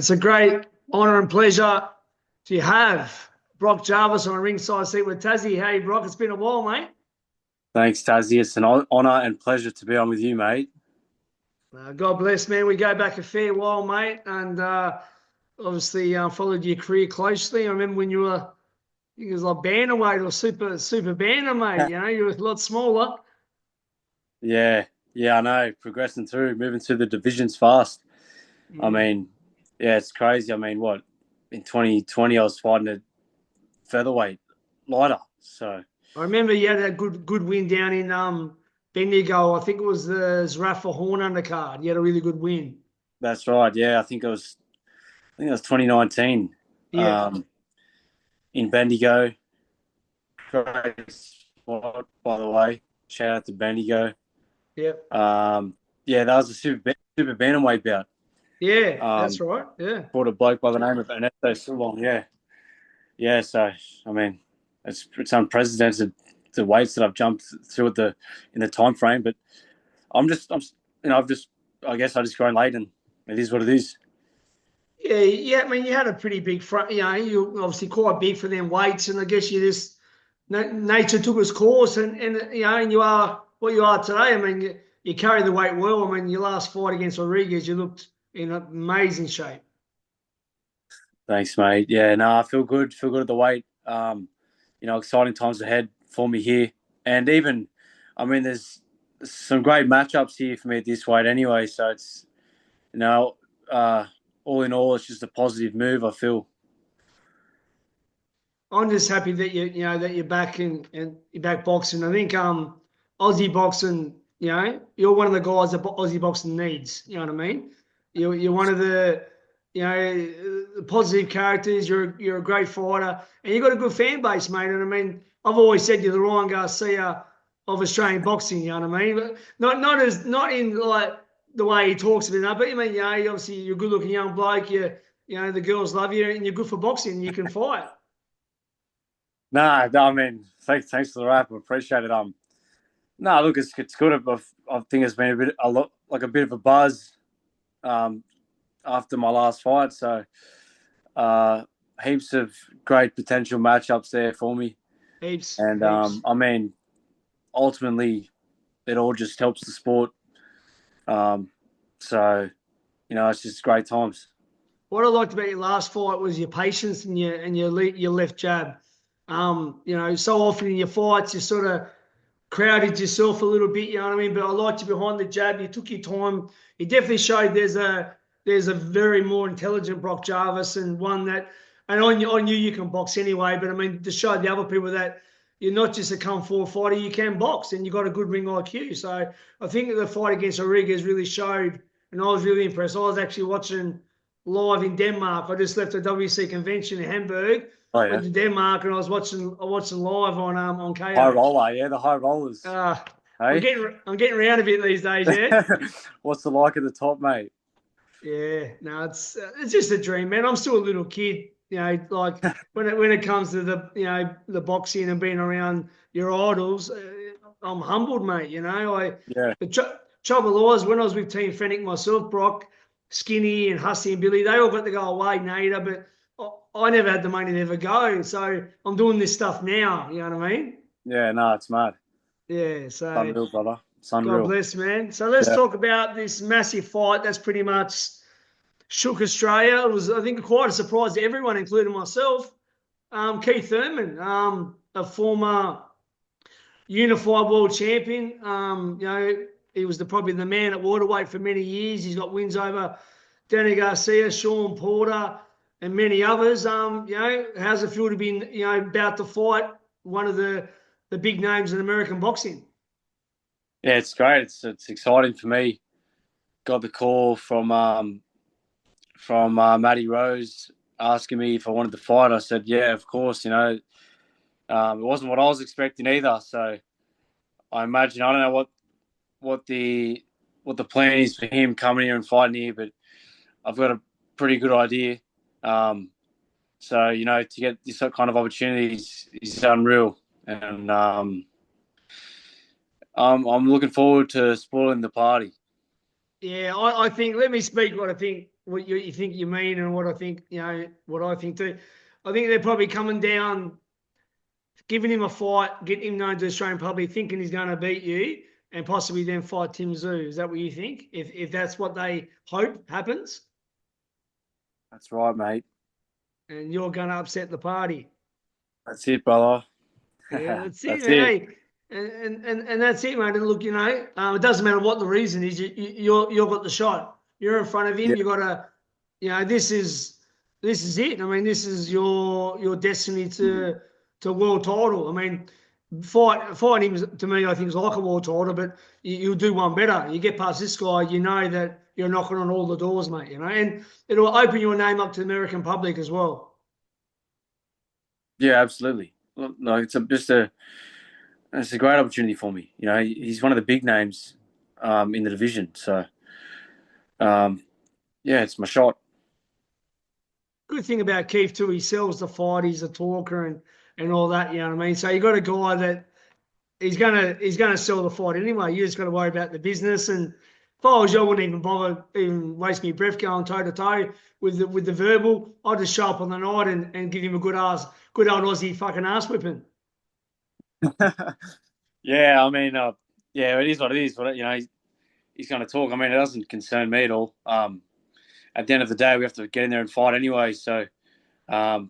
It's a great honour and pleasure to have Brock Jarvis on a ringside seat with Tassie. Hey, Brock, it's been a while, mate. Thanks, Tazzy. It's an honour and pleasure to be on with you, mate. God bless, man. We go back a fair while, mate, and obviously followed your career closely. I remember when you were, I think it was like bantamweight or super bantam, mate. You know, you were a lot smaller. Yeah, yeah, I know. Progressing through, moving through the divisions fast. I Mm. mean, yeah, it's crazy. I mean, what in 2020 I was fighting a featherweight lighter. So I remember you had a good win down in Bendigo. I think it was the Zrafa Horn undercard. You had a really good win. that's right. Yeah, I think it was 2019 Yeah, in Bendigo. Great spot, by the way. Shout out to Bendigo. yeah, Um, yeah, that was a super bantamweight bout. yeah. That's Um, right. Yeah. Fought a bloke by the name of Ernesto Silva. Yeah. Yeah, so I mean, it's unprecedented the weights that I've jumped through at the in the time frame. But I'm I've just I guess I just grown late and it is what it is. Yeah, yeah. I mean, you had a pretty big front. You know, you obviously quite big for them weights, and I guess you just nature took its course, and you know, and you are what you are today. I mean, you carry the weight well. I mean, your last fight against Rodriguez, you looked in amazing shape. Thanks, mate. Yeah, no, I feel good at the weight. Exciting times ahead for me here, and even, I mean, there's some great matchups here for me at this weight anyway. So it's you know, uh, all in all, it's just a positive move. I feel. I'm just happy that you know that you're back and you're back boxing. I think Aussie boxing, you know, you're one of the guys that Aussie boxing needs. You know what I mean? You're one of the you know the positive characters. You're a great fighter, and you've got a good fan base, mate. And I mean, I've always said you're the Ryan Garcia of Australian boxing. You know what I mean? But not in like the way he talks about it, but I mean, you know, obviously you're a good looking young bloke. You know the girls love you, and you're good for boxing. You can fight. Nah, no, I mean, thanks for the wrap. I appreciate it. No, look, it's good. I think it's been a lot like a bit of a buzz um, after my last fight. So uh, heaps of great potential matchups there for me. Heaps, And heaps. I mean, ultimately, it all just helps the sport. Um, so it's just great times. What I liked about your last fight was your patience and your left jab. You know, so often in your fights you sort of crowded yourself a little bit. You know what I mean? But I liked you behind the jab. You took your time. You definitely showed there's a very more intelligent Brock Jarvis and one that. And I knew you can box anyway, but I mean to show the other people that you're not just a come forward fighter, you can box and you got a good ring IQ. So I think that the fight against Rodriguez really showed, and I was really impressed. I was actually watching live in Denmark. I just left a WC convention in Hamburg, Oh went yeah, to Denmark, and I watching live on high KO. roller, yeah, the high rollers. Uh, Hey, I'm getting around a bit these days, yeah. what's the like at the top, mate? Yeah, no, it's just a dream, man. I'm still a little kid, you know. Like when it comes to the boxing and being around your idols, I'm humbled, mate. You know, Yeah, the trouble was when I was with Team Fennec myself, Brock, Skinny, and Hussey and Billy, they all got to go away, Nader, but I never had the money to ever go. So I'm doing this stuff now. You know what I mean? yeah, no, it's mad. Yeah. It's So unreal, brother. It's God unreal. bless, man. So let's Yeah. talk about this massive fight that's pretty much shook Australia. It was, I think, quite a surprise to everyone, including myself. Keith Thurman, a former unified world champion. You know, he was probably the man at waterweight for many years. He's got wins over Danny Garcia, Sean Porter, and many others. You know, how's it feel to be, about to fight one of the big names in American boxing? Yeah, it's great. It's exciting for me. Got the call from Matty Rose asking me if I wanted to fight. I said, yeah, of course. It wasn't what I was expecting either. So I imagine I don't know what the what the plan is for him coming here and fighting here, but I've got a pretty good idea. To get this kind of opportunity is unreal, and I'm looking forward to spoiling the party. Yeah, I think, let me speak what I think. what you think you mean and what I think, what I think too. I think they're probably coming down, giving him a fight, getting him known to the Australian public, thinking he's going to beat you, and possibly then fight Tim Tszyu. Is that what you think? If that's what they hope happens, That's right, mate. and you're going to upset the party. That's it, brother. Yeah, that's it, That's man. it. Hey, and that's it, mate. And look, it doesn't matter what the reason is. You've got the shot. You're in front of him. Yeah. You got to, this is it. I mean, this is your destiny to world title. I mean, fighting him to me, I think is like a world title, but you'll do one better. You get past this guy, you know that you're knocking on all the doors, mate. And it'll open your name up to the American public as well. Yeah, absolutely. Look, no, it's a great opportunity for me. He's one of the big names in the division. So, yeah, it's my shot. Good thing about Keith too, he sells the fight, he's a talker and all that, you know what I mean? So you got a guy that he's gonna sell the fight anyway. You just got to worry about the business. And if I was you, I wouldn't even bother, even waste my breath going toe to toe with the verbal. I'd just show up on the night and give him a good old Aussie fucking ass whipping. Yeah, I mean, yeah, it is what it is. But he's going to talk. I mean, it doesn't concern me at all. At the end of the day, we have to get in there and fight anyway. So, um,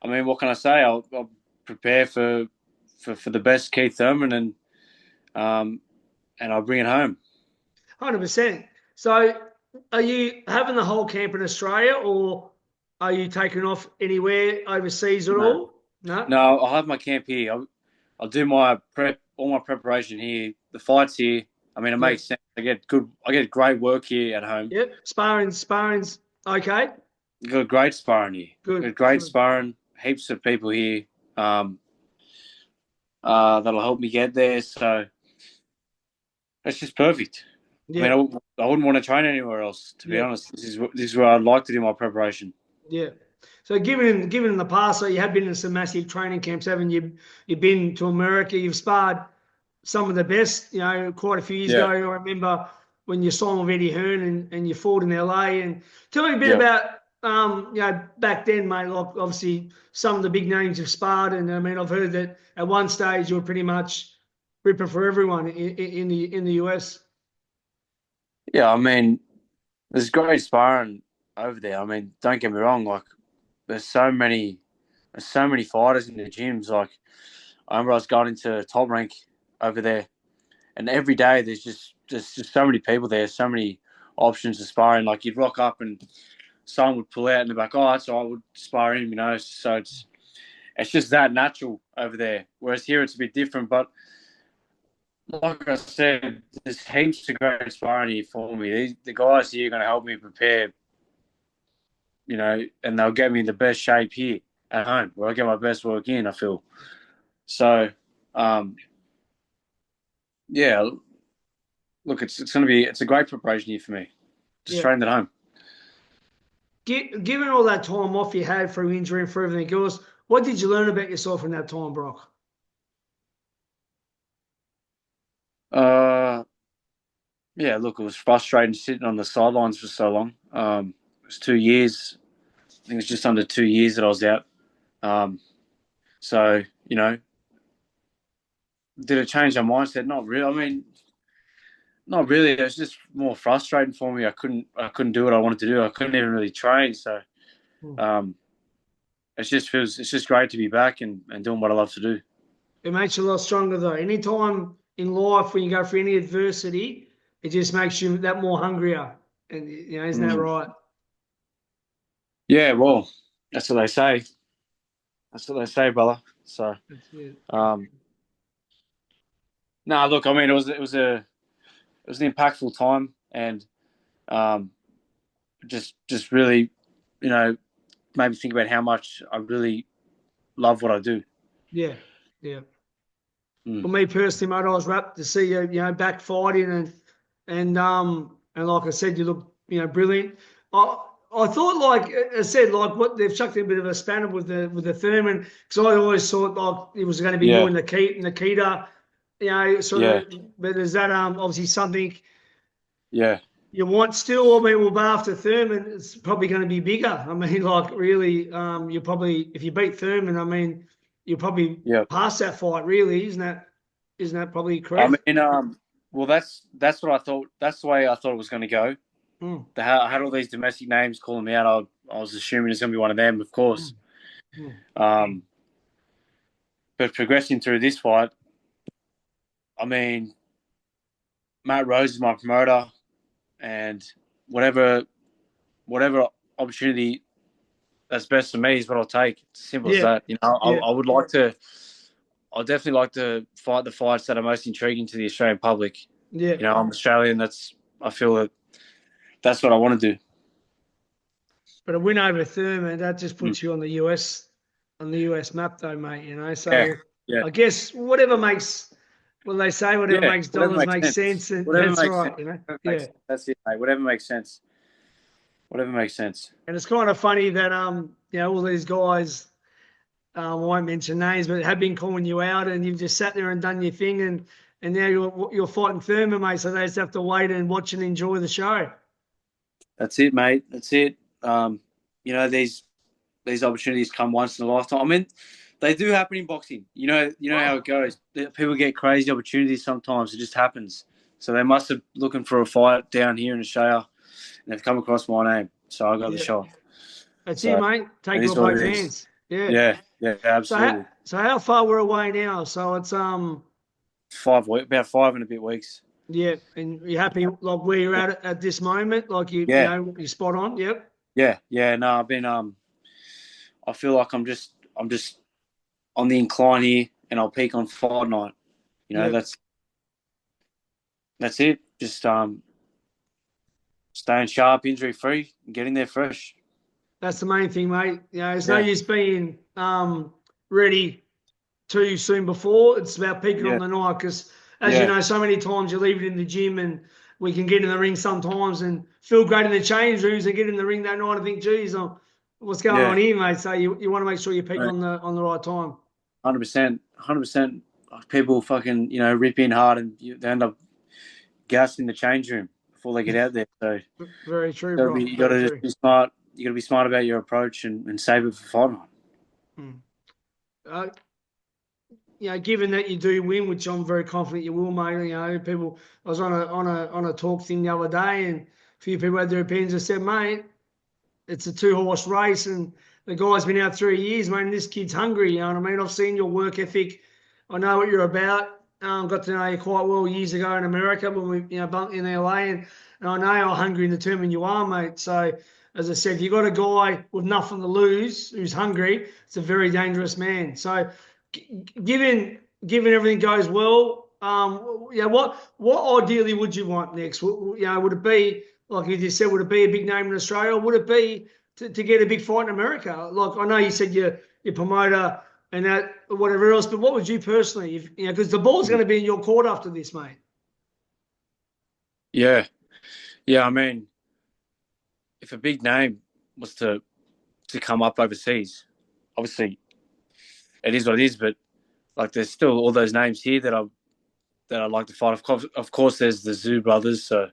I mean, what can I say? I'll prepare for the best Keith Thurman and I'll bring it home. 100%. So are you having the whole camp in Australia, or are you taking off anywhere overseas at No, all? No? no, I'll have my camp here. I'll do all my preparation here. The fights here. I mean, it Yeah. makes sense. I get great work here at home. Yep. Sparring's okay. Got great sparring here. Good. Got great Good. sparring. Heaps of people here. That'll help me get there. So it's just perfect. I Yeah. mean, I wouldn't want to train anywhere else. To be Yeah. honest, this is where I'd like to do my preparation. Yeah. So given in the past, so you have been in some massive training camps, haven't you? You've been to America, you've sparred some of the best, quite a few years ago. Yeah, I remember when you signed with Eddie Hearn and you fought in LA. And tell me a bit yeah, about, back then, mate, like obviously some of the big names you've sparred. And I mean, I've heard that at one stage you were pretty much ripping for everyone in the US. yeah. I mean, there's great sparring over there. I mean, don't get me wrong. Like, there's so many fighters in the gyms. Like, I remember I was going into top rank over there, and every day there's just so many people there, so many options to sparring. Like, you'd rock up and someone would pull out and they'd be like, "Oh, so I would spar him." So it's just that natural over there. Whereas here it's a bit different. But like I said, there's heaps of great sparring here for me. The guys here are going to help me prepare, and they'll get me in the best shape here at home, where I get my best work in, I feel. So, yeah, look, it's a great preparation here for me. Just Yeah. training at home. Given all that time off you had through injury and for everything else, what did you learn about yourself in that time, Brock? Yeah, look, it was frustrating sitting on the sidelines for so long. It was 2 years. I think it's just under 2 years that I was out. So, did it change my mindset? Not really. I mean, not really. It was just more frustrating for me. I couldn't do what I wanted to do. I couldn't even really train. So, it's just great to be back and doing what I love to do. It makes you a lot stronger, though. Any time in life when you go through any adversity, it just makes you that more hungrier. And isn't that right? Yeah, well, that's what they say. That's what they say, brother. So, That's it. no, look, I mean, it was an impactful time, and just really, made me think about how much I really love what I do. Yeah, yeah. For me personally, mate, I was rapt to see you, back fighting and like I said, you look, brilliant. I thought, like I said, like what they've chucked in a bit of a spanner with the Thurman, because I always thought like it was going to be more Yeah, in Nikita, sort yeah, of. But is that obviously something? yeah. you want still. I mean, well, but after Thurman, it's probably going to be bigger. I mean, like really, you probably if you beat Thurman, I mean, you're probably Yeah. past that fight. Really, isn't that? Isn't that probably I correct? mean, well, that's what I thought. That's the way I thought it was going to go. Mm, I had all these domestic names calling me out. I was assuming it's going to be one of them, of course. mm. But progressing through this fight, I mean, Matt Rose is my promoter, and whatever opportunity that's best for me is what I'll take. It's as simple as Yeah, that. You know, yeah, I would like to. I'd definitely like to fight the fights that are most intriguing to the Australian public. yeah. You know, I'm Australian. I feel that that's what I want to do. But a win over Thurman, that just Mm. puts you on the US map, though, mate. You know, Yeah, so yeah, I guess whatever makes, well, they say whatever yeah. makes Whatever dollars makes make sense. sense, and Whatever that's makes right. sense. You know, Whatever makes yeah. sense. That's it, mate. Whatever makes sense. Whatever makes sense. And it's kind of funny that you know, all these guys, I won't mention names, but have been calling you out, and you've just sat there and done your thing, and now you're fighting Thurman, mate. So they just have to wait and watch and enjoy the show. That's it, mate. That's it. You know, these opportunities come once in a lifetime. I mean, they do happen in boxing. You know how it goes. People get crazy opportunities sometimes. It just happens. So they must have looking for a fight down here in Australia, and they've come across my name. So I got the Yeah, shot. that's it, So mate. Take it it is off what both it is. hands. Yeah. Yeah, absolutely. So how far we're away now? So it's 5 weeks, about 5 and a bit weeks. yeah, and you're happy like where you're at this moment, like you Yeah, know you're spot on. Yep. yeah. No, I've been I feel like I'm just on the incline here, and I'll peak on fight night. You know, Yep. that's it. Just staying sharp, injury free, and getting there fresh. That's the main thing, mate. You know, it's no Yeah, use being ready too soon before. It's about peaking on yeah, the night because, as you yeah, know, so many times you leave it in the gym and we can get in the ring sometimes and feel great in the change rooms and get in the ring that night and think, geez, what's going on yeah. here, mate? So you want to make sure you're peaking on the right time. 100%, 100%. People fucking rip in hard, and they end up gassed in the change room before they get out there. So Very true, bro. you got to just be smart. You got to be smart about your approach and save it for fight night. You know, given that you do win, which I'm very confident you will, mate. You know, people. I was on a talk thing the other day, and a few people had their opinions. I said, mate, it's a 2-horse race, and the guy's been out 3 years, mate. And this kid's hungry. You know what I mean? I've seen your work ethic. I know what you're about. Got to know you quite well years ago in America when we bumped in LA, and I know how hungry and determined you are, mate. So, as I said, if you've got a guy with nothing to lose who's hungry, it's a very dangerous man. So, given everything goes well, what ideally would you want next? Would it be like you just said? Would it be a big name in Australia, or would it be to get a big fight in America? Like I know you said your promoter and that whatever else, but what would you personally, if because the ball's going to be in your court after this, mate. Yeah, I mean, if a big name was to come up overseas, obviously it is what it is. But like, there's still all those names here that I'd like to fight. Of course, there's the Zoo brothers. So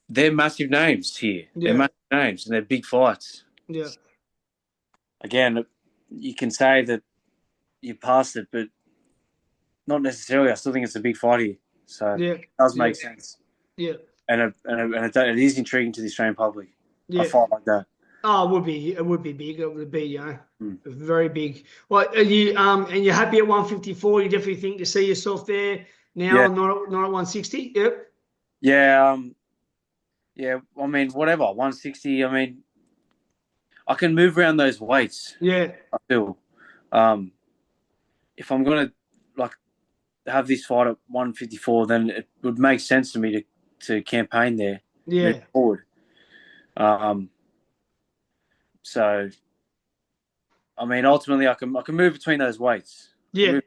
they're massive names here. Yeah. They're massive names, and they're big fights. Yeah. Again, you can say that you passed it, but not necessarily. I still think it's a big fight here. So it does make sense. Yeah. And it is intriguing to the Australian public. Yeah. A fight like that. Oh, it would be. It would be big. It would be, very big. Well, are you and you're happy at 154? You definitely think you see yourself there now, not at 160. Yep. Yeah. Yeah. I mean, whatever. 160. I mean, I can move around those weights. Yeah. I feel. If I'm gonna have this fight at 154, then it would make sense to me to campaign there. Yeah. Forward. So, I mean, ultimately, I can move between those weights. Yeah.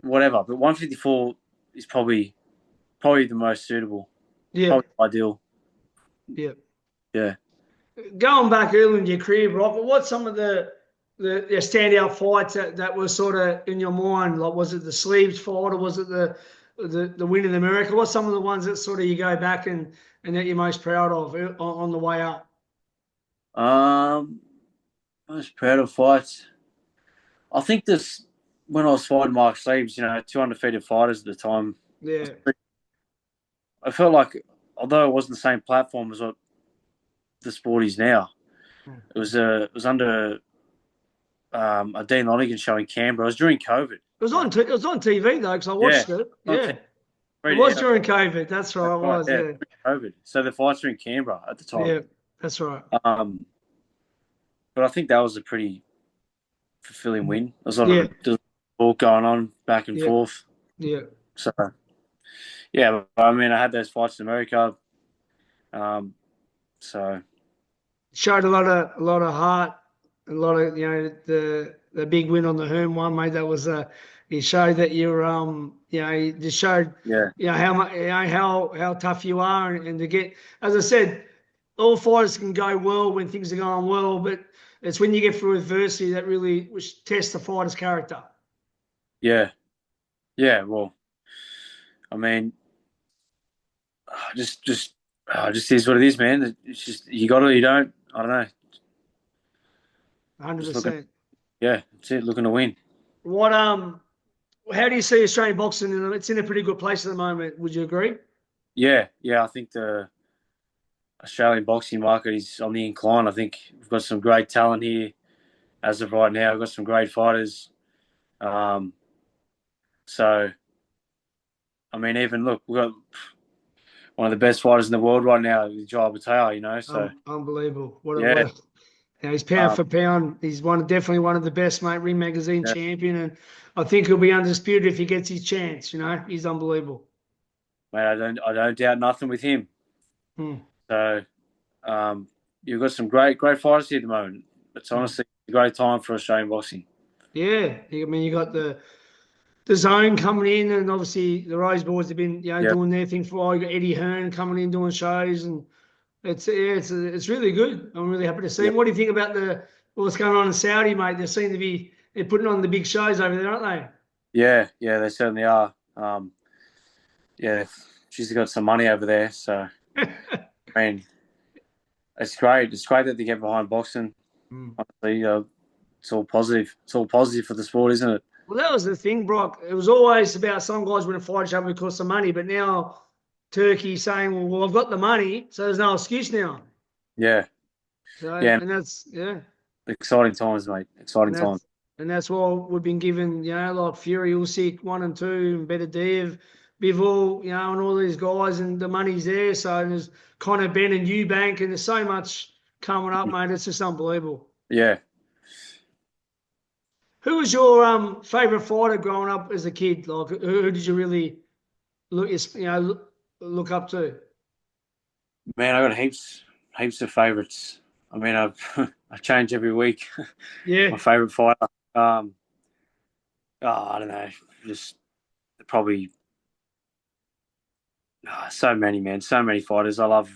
Whatever, but 154 is probably the most suitable. Yeah. Probably ideal. Yeah. Yeah. Going back early in your career, Brock, what's some of the standout fights that were sort of in your mind? Like, was it the Sleeves fight, or was it the the win in America? What's some of the ones that sort of you go back and that you're most proud of on the way up? Most proud of fights. I think this when I was fighting Mark Sleeves, two undefeated fighters at the time. Yeah. I felt like, although it wasn't the same platform as what the sport is now, it was under a Dean Lonigan show in Canberra. It was during COVID. It was on TV though, because I watched it. Yeah. It was during COVID. That's right. It was. Yeah. COVID. So the fights were in Canberra at the time. Yeah, that's right. But I think that was a pretty fulfilling win. There was a lot of talk going on back and forth. Yeah. So, yeah, I mean, I had those fights in America. So showed a lot of heart, a lot of the big win on the Herm one, mate. That was it showed that you're you just showed how much how tough you are, and to get, as I said, all fighters can go well when things are going well, but it's when you get through adversity that really tests the fighter's character. Yeah. Well, I mean, just is what it is, man. It's just you got to, you don't. I don't know. 100%. Yeah, that's it. Looking to win. What how do you see Australian boxing? It's in a pretty good place at the moment. Would you agree? Yeah. I think the Australian boxing market is on the incline. I think we've got some great talent here as of right now. We've got some great fighters. So, I mean, even look, we've got one of the best fighters in the world right now, Joel Bateo, so. Unbelievable. He's pound for pound. He's definitely one of the best, mate. Ring Magazine champion, and I think he'll be undisputed if he gets his chance. He's unbelievable. Mate, I don't doubt nothing with him. So, you've got some great fighters here at the moment. It's honestly a great time for Australian boxing. Yeah, I mean, you got the Zone coming in, and obviously the Rose Boys have been doing their thing for a while. You got Eddie Hearn coming in doing shows, and it's really good. I'm really happy to see him. What do you think about what's going on in Saudi, mate? They're putting on the big shows over there, aren't they? Yeah, they certainly are. She's got some money over there, so I mean, it's great. It's great that they get behind boxing. Honestly, it's all positive. It's all positive for the sport, isn't it? Well, that was the thing, Brock. It was always about some guys wouldn't fight each other because of money, but now Turkey saying, well, I've got the money, so there's no excuse now. Yeah. So, and that's, exciting times, mate. Exciting times. And that's why we've been given, like Fury, Usyk 1 and 2, and Beterbiev, Bivol, and all these guys, and the money's there. So there's Conor Ben and Eubank, and there's so much coming up, mate. It's just unbelievable. Yeah. Who was your favourite fighter growing up as a kid? Like, who did you really look up to? Man, I got heaps of favourites. I mean, I change every week. Yeah. My favourite fighter. I don't know. Just probably so many, man. So many fighters. I love,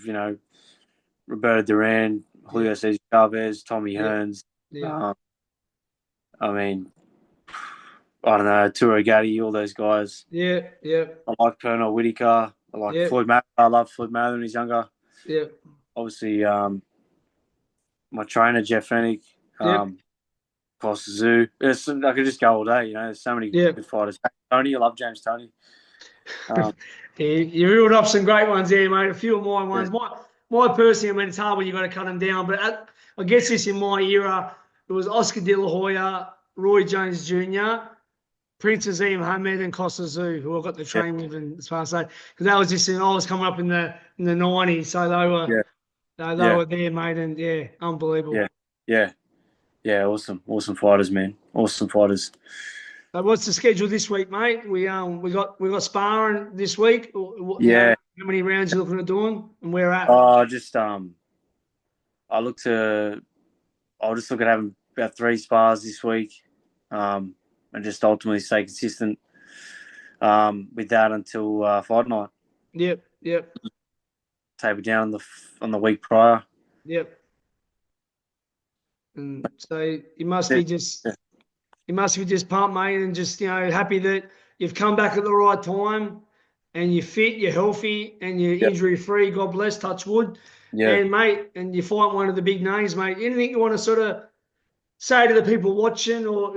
Roberto Duran, Julio Cesar Chavez, Tommy Hearns. Yeah. I mean, I don't know, Turo Gatti, all those guys. Yeah. I like Pernell Whitaker. I like Floyd Mayweather. I love Floyd Mayweather when he's younger. Yeah. Obviously, my trainer, Jeff Fennick, Costa Zoo. I could just go all day, There's so many good fighters. Tony, I love James Tony. You reeled off some great ones there, mate. A few of my ones. My personally, I mean, it's hard when you've got to cut them down, but I guess this in my era, it was Oscar De La Hoya, Roy Jones Jr., Prince Azim Hamed, and Costa Zoo, who I got to train with, and as far as because that was just I was coming up in the 90s, so they were they were there, mate, and unbelievable. Yeah, awesome fighters, man, awesome fighters. So what's the schedule this week, mate? We got sparring this week. How many rounds you looking at doing, and where at? I'll just look at having about 3 spars this week, and just ultimately stay consistent with that until fight night. Yep. Taper down on the week prior. Yep. And so you must be just pumped, mate, and just happy that you've come back at the right time. and you're fit, you're healthy, and you're injury free. God bless, touch wood. Yeah. And mate, and you fight one of the big names, mate. Anything you want to sort of say to the people watching, or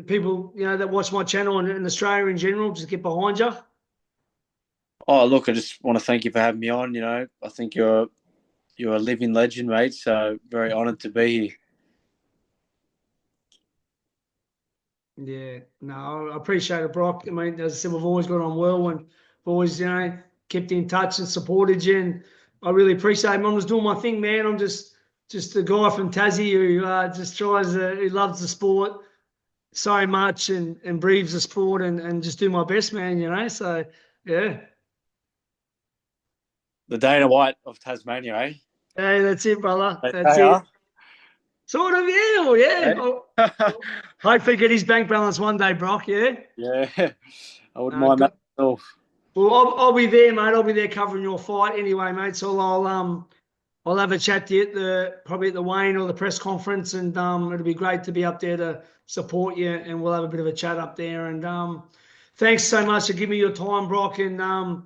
people that watch my channel and in Australia in general, just get behind you? Oh, look, I just want to thank you for having me on. I think you're a living legend, mate. So very honoured to be here. Yeah, no, I appreciate it, Brock. I mean, as I said, we've always got on well, and we've always, kept in touch and supported you. And I really appreciate it. I'm just doing my thing, man. I'm just a guy from Tassie who just who loves the sport so much and breathes the sport and just do my best, man. So yeah. The Dana White of Tasmania, eh? Hey, that's it, brother. That's They it. are. Sort of, yeah. Well, yeah. Hey? Hopefully get his bank balance one day, Brock, yeah? Yeah. I wouldn't mind that myself. Well, I'll be there, mate. I'll be there covering your fight anyway, mate. So I'll have a chat to you probably at the Wayne or the press conference, and it'll be great to be up there to support you, and we'll have a bit of a chat up there. And thanks so much for giving me your time, Brock, and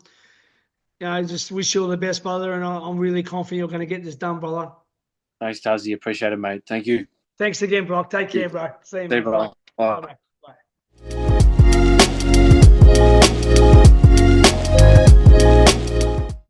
just wish you all the best, brother. And I'm really confident you're going to get this done, brother. Thanks, Tazzy. Appreciate it, mate. Thank you. Thanks again, Brock. Take care, bro. See you, mate. Bye. Bye.